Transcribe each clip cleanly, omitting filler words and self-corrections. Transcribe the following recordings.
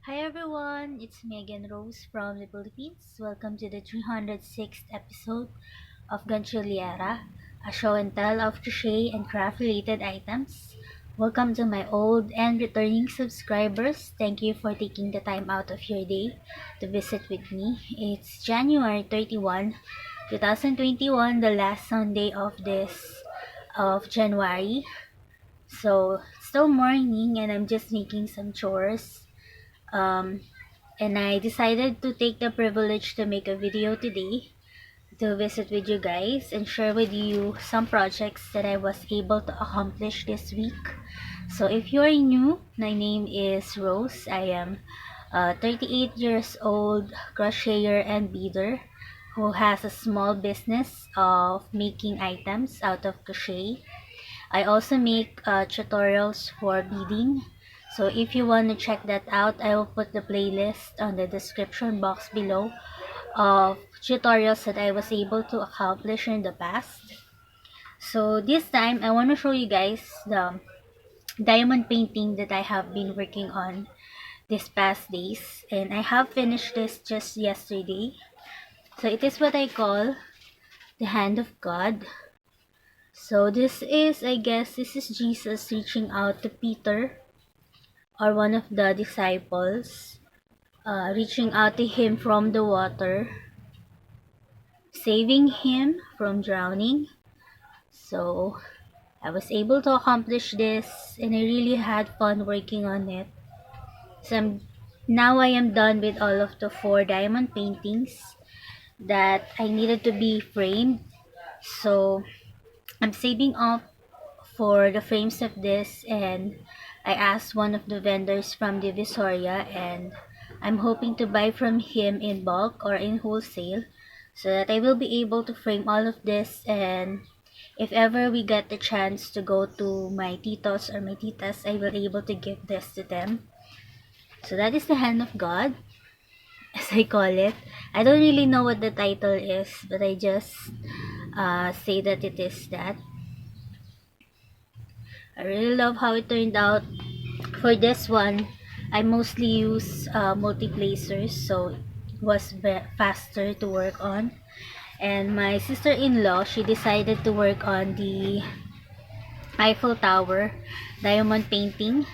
Hi everyone, it's me again, Rose from the Philippines. Welcome to the 306th episode of Gantsilyera, a show and tell of crochet and craft related items. Welcome to my old and returning subscribers. Thank you for taking the time out of your day to visit with me. It's January 31, 2021, the last Sunday of January. So, it's still morning and I'm just making some chores. Um, and I decided to take the privilege to make a video today to visit with you guys and share with you some projects that I was able to accomplish this week. So if you are new, my name is Rose. I am a 38 years old crocheter and beader who has a small business of making items out of crochet. I also make tutorials for beading. So if you want to check that out, I will put the playlist on the description box below of tutorials that I was able to accomplish in the past. So this time, I want to show you guys the diamond painting that I have been working on these past days. And I have finished this just yesterday. So it is what I call the hand of God. So I guess, this is Jesus reaching out to Peter, or one of the disciples, reaching out to him from the water, saving him from drowning. So I was able to accomplish this and I really had fun working on it. Now I am done with all of the 4 diamond paintings that I needed to be framed. So I'm saving up for the frames of this, and I asked one of the vendors from the Visoria, and I'm hoping to buy from him in bulk or in wholesale so that I will be able to frame all of this, and if ever we get the chance to go to my titos or my titas, I will be able to give this to them. So that is the hand of God, as I call it. I don't really know what the title is, but I just say that it is that. I really love how it turned out. For this one, I mostly use multi-placers, so it was faster to work on. And my sister-in-law, she decided to work on the Eiffel Tower diamond painting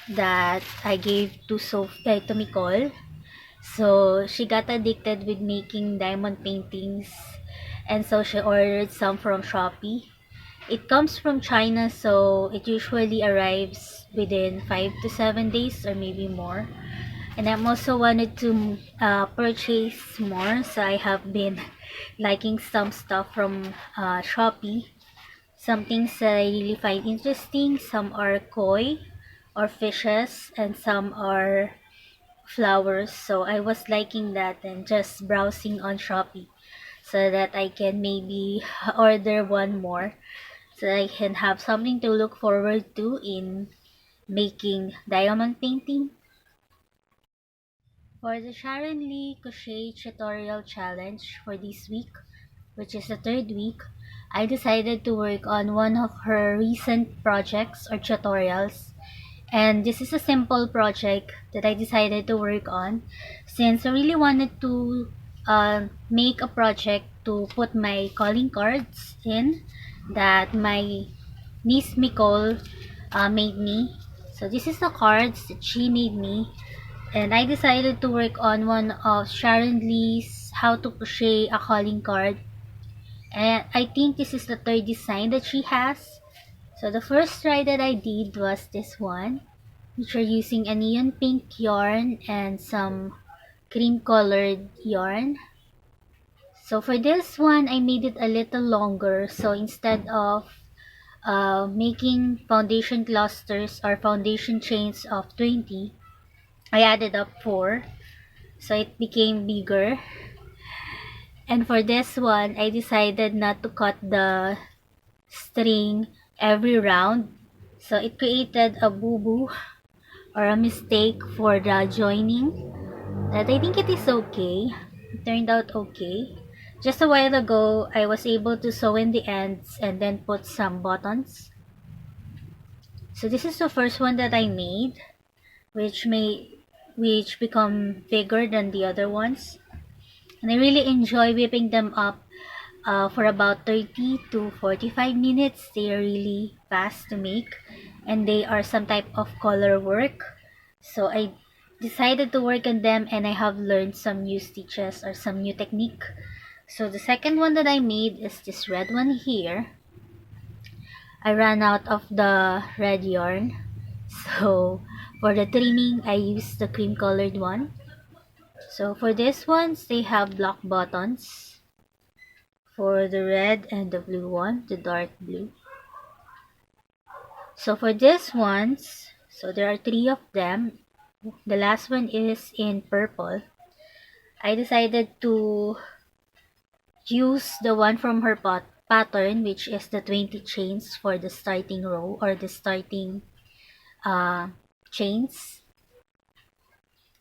that I gave to Nicole. So she got addicted with making diamond paintings, and so she ordered some from Shopee. It comes from China, so it usually arrives within 5 to 7 days or maybe more. And I'm also wanted to purchase more, so I have been liking some stuff from Shopee. Some things that I really find interesting. Some are koi or fishes, and some are flowers. So I was liking that and just browsing on Shopee so that I can maybe order one more so I can have something to look forward to in making diamond painting. For the Sharon Lee Crochet Tutorial Challenge for this week, which is the 3rd week, I decided to work on one of her recent projects or tutorials. And this is a simple project that I decided to work on since I really wanted to make a project to put my calling cards in that my niece Nicole made me. So this is the cards that she made me, and I decided to work on one of Sharon Lee's How to Crochet a Calling Card. And I think this is the 3rd design that she has. So the first try that I did was this one, which are using a neon pink yarn and some cream colored yarn. So for this one, I made it a little longer. So instead of making foundation clusters or foundation chains of 20, I added up 4. So it became bigger. And for this one, I decided not to cut the string every round. So it created a boo-boo or a mistake for the joining. That I think it is okay. It turned out okay. Just a while ago, I was able to sew in the ends and then put some buttons. So this is the first one that I made, which which become bigger than the other ones. And I really enjoy whipping them up for about 30 to 45 minutes. They are really fast to make, and they are some type of color work. So I decided to work on them, and I have learned some new stitches or some new technique. So the second one that I made is this red one here. I ran out of the red yarn. So for the trimming, I used the cream colored one. So for this ones, they have black buttons. For the red and the blue one, the dark blue. So for this ones, so there are 3 of them. The last one is in purple. I decided to use the one from her pattern, which is the 20 chains for the starting row or the starting uh, chains.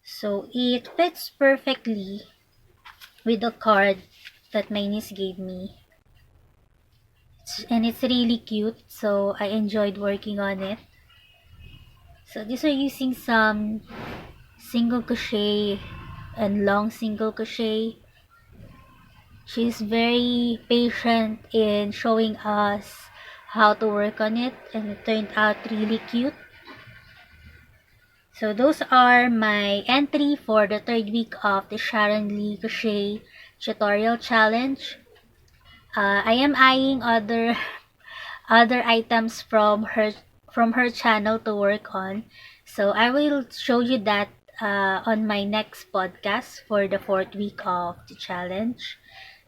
So it fits perfectly with the card that my niece gave me. And it's really cute, so I enjoyed working on it. So these are using some single crochet and long single crochet. She's very patient in showing us how to work on it, and it turned out really cute. So those are my entry for the 3rd week of the Sharon Lee Crochet Tutorial Challenge. I am eyeing other items from her channel to work on. So I will show you that on my next podcast for the 4th week of the challenge.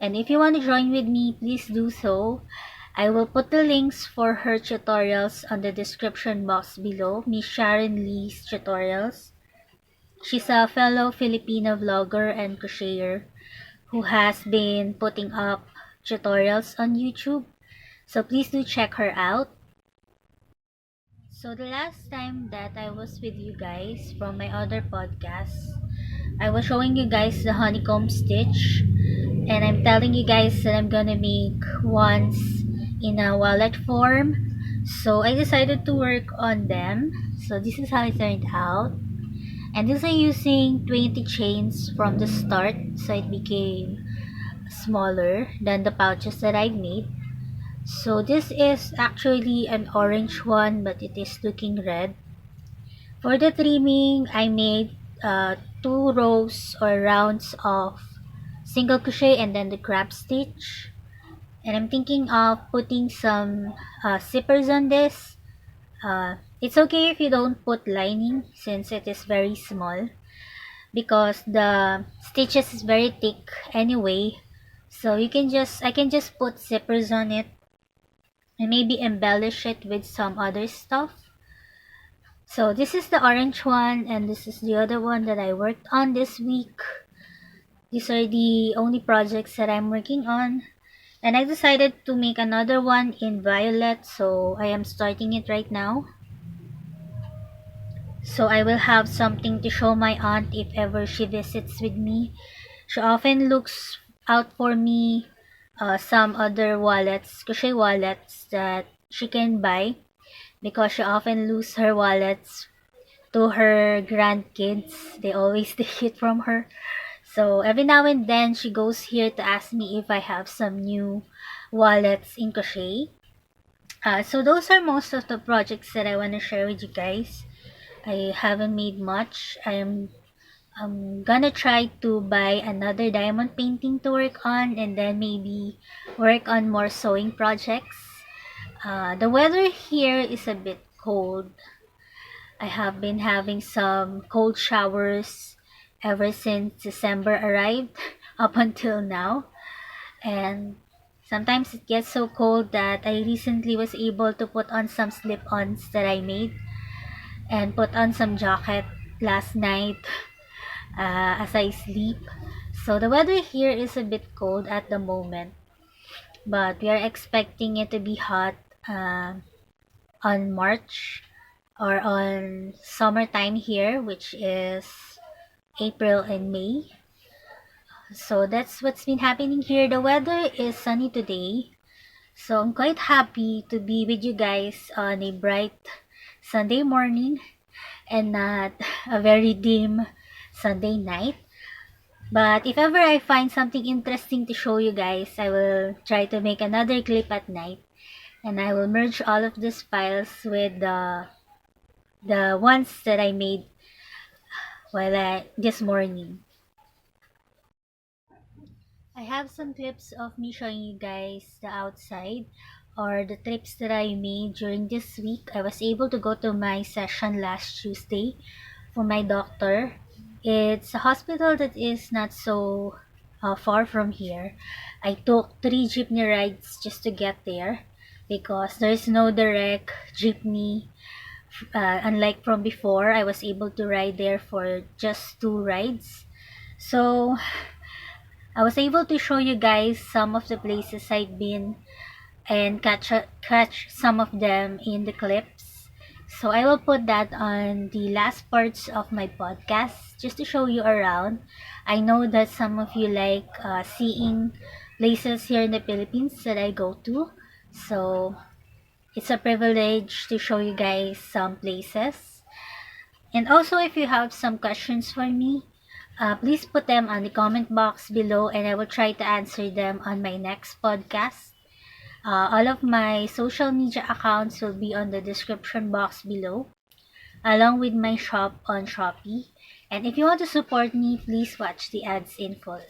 And if you want to join with me, please do so. I will put the links for her tutorials on the description box below. Miss Sharon Lee's tutorials. She's a fellow Filipino vlogger and crocheter who has been putting up tutorials on YouTube. So please do check her out. So the last time that I was with you guys from my other podcasts, I was showing you guys the honeycomb stitch, and I'm telling you guys that I'm gonna make ones in a wallet form. So I decided to work on them. So this is how it turned out. And this I'm using 20 chains from the start, so it became smaller than the pouches that I made. So this is actually an orange one, but it is looking red. For the trimming, I made 2 rows or rounds of single crochet and then the crab stitch. And I'm thinking of putting some zippers on this. It's okay if you don't put lining since it is very small, because the stitches is very thick anyway. So I can just put zippers on it and maybe embellish it with some other stuff. So this is the orange one, and this is the other one that I worked on this week. These are the only projects that I'm working on, and I decided to make another one in violet, so I am starting it right now. So I will have something to show my aunt if ever she visits with me. She often looks out for me some other wallets, crochet wallets that she can buy, because she often lose her wallets to her grandkids. They always take it from her. So every now and then she goes here to ask me if I have some new wallets in crochet. So those are most of the projects that I want to share with you guys. I haven't made much. I'm gonna try to buy another diamond painting to work on, and then maybe work on more sewing projects. The weather here is a bit cold. I have been having some cold showers ever since December arrived up until now. And sometimes it gets so cold that I recently was able to put on some slip-ons that I made and put on some jacket last night as I sleep. So the weather here is a bit cold at the moment, but we are expecting it to be hot on March or on summertime here, which is April and May. So that's what's been happening here. The weather is sunny today, so I'm quite happy to be with you guys on a bright Sunday morning. and not a very dim Sunday night. But if ever I find something interesting to show you guys, I will try to make another clip at night, and I will merge all of these files with the ones that I made this morning. I have some clips of me showing you guys the outside or the trips that I made during this week. I was able to go to my session last Tuesday for my doctor. It's a hospital that is not so far from here. I took 3 jeepney rides just to get there because there's no direct jeepney. Unlike from before, I was able to ride there for just 2 rides. So I was able to show you guys some of the places I've been and catch some of them in the clips. So I will put that on the last parts of my podcast just to show you around. I know that some of you like seeing places here in the Philippines that I go to. So it's a privilege to show you guys some places. And also, if you have some questions for me, please put them on the comment box below and I will try to answer them on my next podcast. All of my social media accounts will be on the description box below, along with my shop on Shopee. And if you want to support me, please watch the ads in full.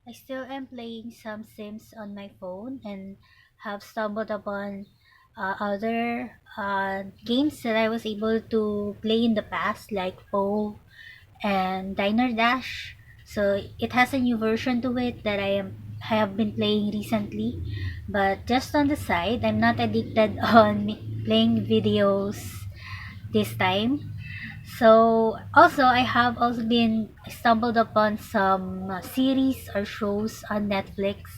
I still am playing some Sims on my phone and have stumbled upon other games that I was able to play in the past, like Poe and Diner Dash. So it has a new version to it that I have been playing recently. But just on the side, I'm not addicted on playing videos this time. So also I have also been stumbled upon some series or shows on Netflix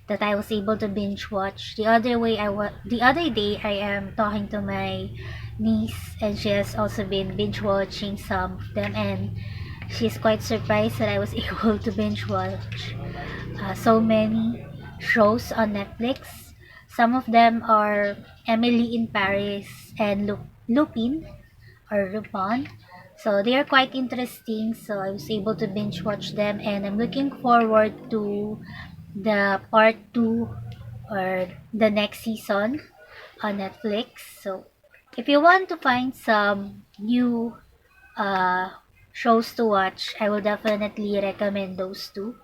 that I was able to binge watch. The other day I am talking to my niece and she has also been binge watching some of them, and she's quite surprised that I was able to binge watch so many shows on Netflix. Some of them are Emily in Paris and Lupin or Lupin. So they are quite interesting. So I was able to binge watch them, and I'm looking forward to the part 2 or the next season on Netflix. So if you want to find some new uh, shows to watch, I will definitely recommend those two.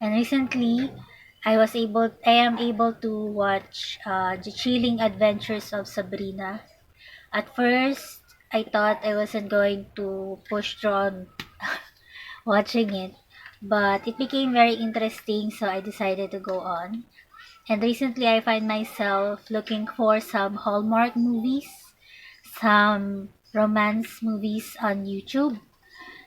And recently, I am able to watch The Chilling Adventures of Sabrina. At first, I thought I wasn't going to push through on watching it, but it became very interesting, so I decided to go on. And recently, I find myself looking for some Hallmark movies, some romance movies on YouTube,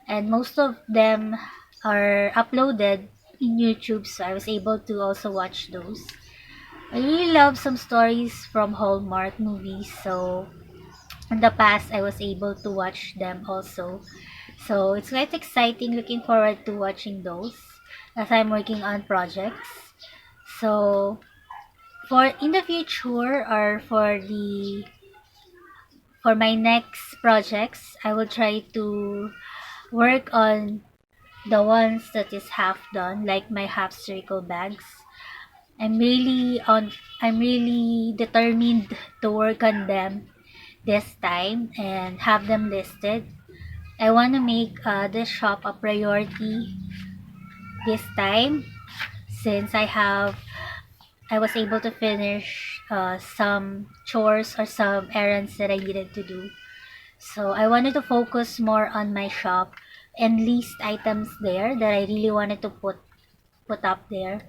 and most of them are uploaded in YouTube, so I was able to also watch those. I really love some stories from Hallmark movies, so in the past I was able to watch them also. So it's quite exciting, looking forward to watching those as I'm working on projects. So for in the future or for my next projects, I will try to work on the ones that is half done, like my half circle bags. I'm really on I'm really determined to work on them this time and have them listed. I want to make this shop a priority this time since I was able to finish some chores or some errands that I needed to do. So I wanted to focus more on my shop and list items there that I really wanted to put up there.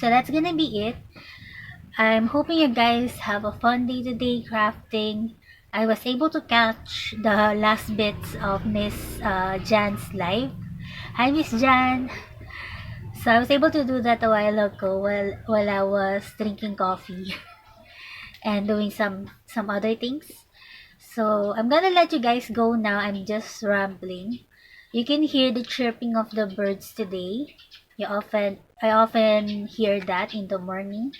So that's gonna be it. I'm hoping you guys have a fun day today crafting. I was able to catch the last bits of Miss Jan's live. Hi, Miss Jan. So I was able to do that a while ago while I was drinking coffee and doing some other things. So I'm gonna let you guys go now. I'm just rambling. You can hear the chirping of the birds today. I often hear that in the morning.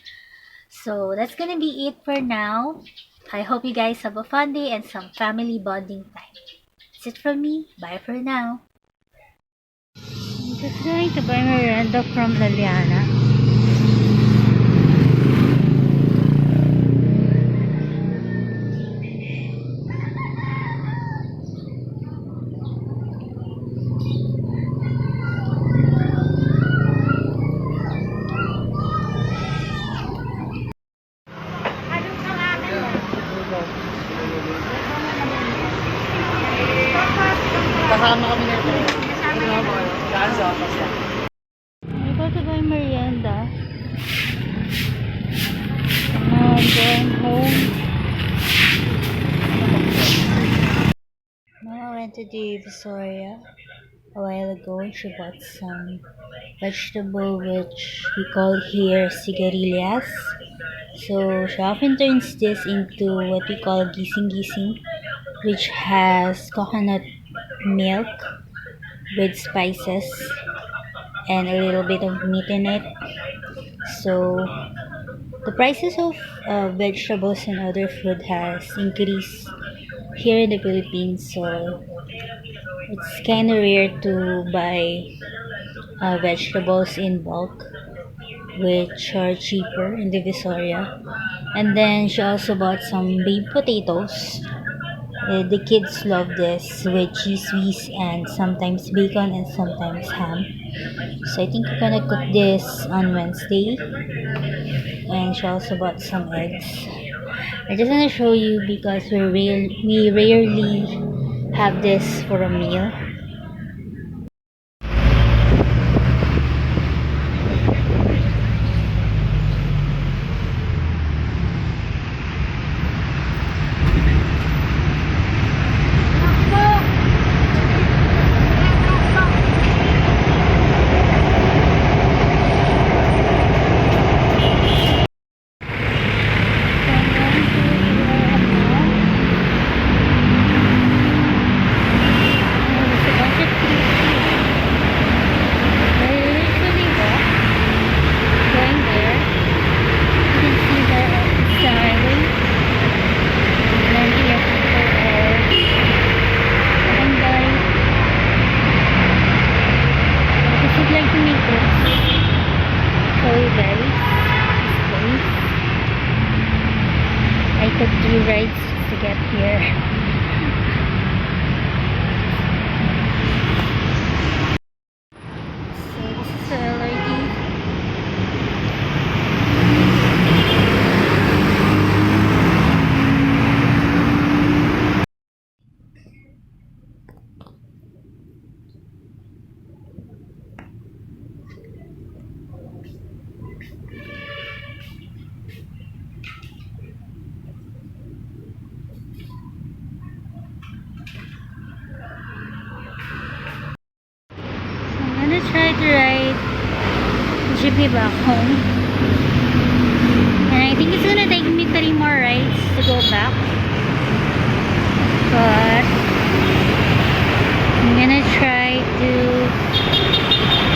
So that's gonna be it for now. I hope you guys have a fun day and some family bonding time. That's it from me. Bye for now. I'm just going to buy Miranda from Liliana. Kasama kami nito. I'm about to buy merienda. I'm going home. Mama went to the Visoria a while ago and she bought some vegetable which we call here sigarilyas. So she often turns this into what we call gising-gising, which has coconut milk with spices and a little bit of meat in it. So the prices of vegetables and other food has increased here in the Philippines, so it's kind of rare to buy vegetables in bulk, which are cheaper in the Visoria. And then she also bought some baby potatoes. The kids love this with cheese whiz and sometimes bacon and sometimes ham. So I think we're gonna cook this on Wednesday. And she also bought some eggs. I just want to show you because we rarely have this for a meal. I took 3 rides to get here. So this is the LRT. I'm gonna try to ride jeepney back home, and I think it's gonna take me 3 more rides to go back, but I'm gonna try to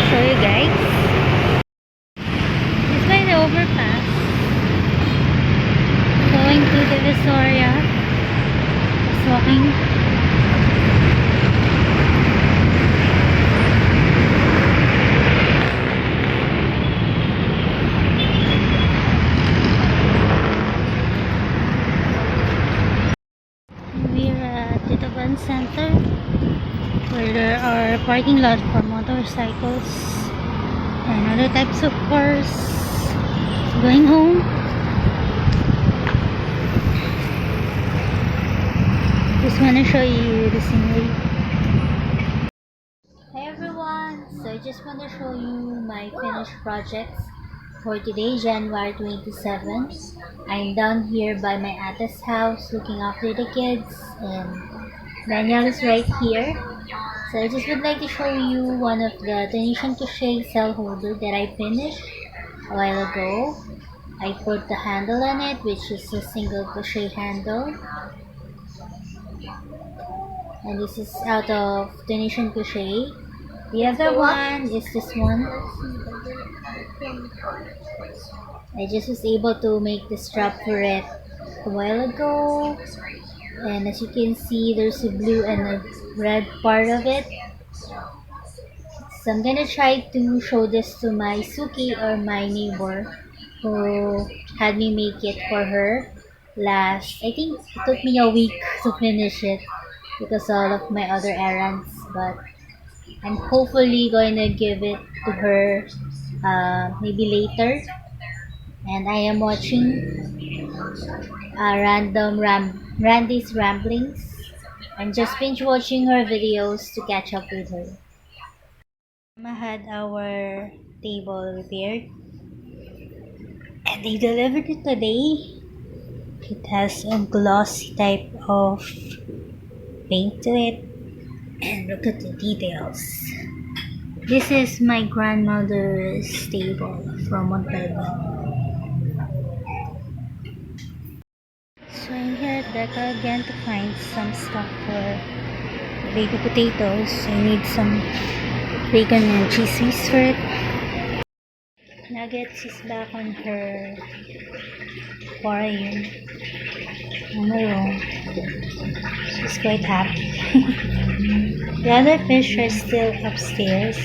show you guys. It's by the overpass going to the Visoria. Just walking. Center where there are parking lot for motorcycles and other types of cars. Going home. Just want to show you the scenery. Hi everyone, so I just want to show you my finished projects for today, January 27th. I'm down here by my aunt's house looking after the kids, and Daniel is right here. So I just would like to show you one of the donation crochet cell holder that I finished a while ago. I put the handle on it, which is a single crochet handle. And this is out of donation crochet. The other one is this one. I just was able to make the strap for it a while ago. And as you can see, there's a blue and a red part of it. So I'm gonna try to show this to my Suki, or my neighbor, who had me make it for her last. I think it took me a week to finish it because all of my other errands, but I'm hopefully going to give it to her maybe later. And I am watching Randy's ramblings and just binge watching her videos to catch up with her. I had our table repaired and they delivered it today. It has a glossy type of paint to it, and look at the details. This is my grandmother's table from Montalban. So I'm here at Deca again to find some stuff for baby potatoes. I need some bacon and cheese whiz for it. Nuggets is back on her aquarium on her own. She's quite happy. The other fish are still upstairs